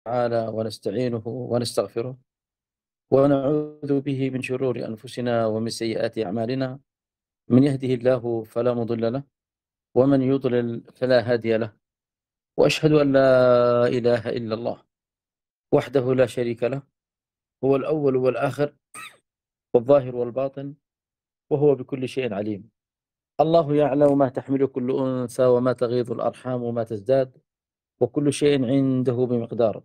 تعالى ونستعينه ونستغفره ونعوذ به من شرور أنفسنا ومن سيئات أعمالنا. من يهده الله فلا مضل له ومن يضلل فلا هادي له، وأشهد أن لا إله إلا الله وحده لا شريك له، هو الأول والآخر والظاهر والباطن، وهو بكل شيء عليم. الله يعلم ما تحمل كل أنثى وما تغيض الأرحام وما تزداد، وكل شيء عنده بمقدار.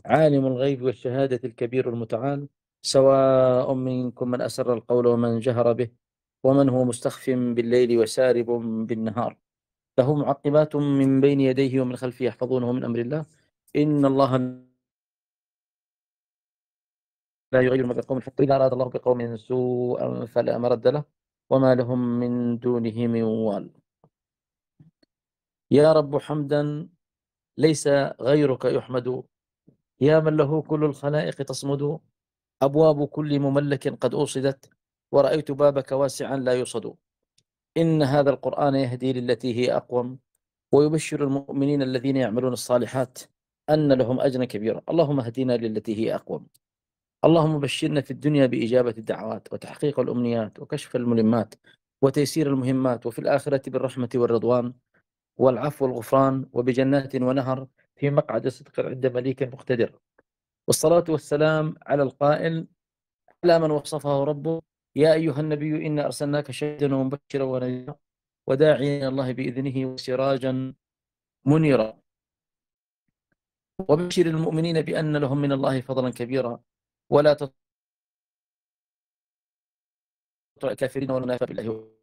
عالم الغيب والشهادة الكبير المتعال، سواء منكم من أسر القول ومن جهر به، ومن هو مستخف بالليل وسارب بالنهار، له معقبات من بين يديه ومن خلفه يحفظونه من أمر الله. إن الله لا يغير ما بقوم حتى إذا أراد الله بقوم سوءا فلا مرد له وما لهم من دونه من وال. يا رب حمدا ليس غيرك يحمد، يا من له كل الخلائق تصمد. أبواب كل مملك قد أوصدت، ورأيت بابك واسعا لا يصد. إن هذا القرآن يهدي للتي هي أقوم، ويبشر المؤمنين الذين يعملون الصالحات أن لهم أجرا كبيرا. اللهم اهدنا للتي هي أقوم. اللهم بشرنا في الدنيا بإجابة الدعوات وتحقيق الأمنيات وكشف الملمات وتيسير المهمات، وفي الآخرة بالرحمة والرضوان والعفو والغفران، وبجنات ونهر في مقعد صدق عند مليك مقتدر. والصلاة والسلام على القائل على من وصفه ربه: يا أيها النبي إنا أرسلناك شاهدا ومبشرا ونذيرا وداعيا إلى الله بإذنه وسراجا منيرا، وبشر المؤمنين بأن لهم من الله فضلا كبيرا، ولا تطع الكافرين والمنافقين بالله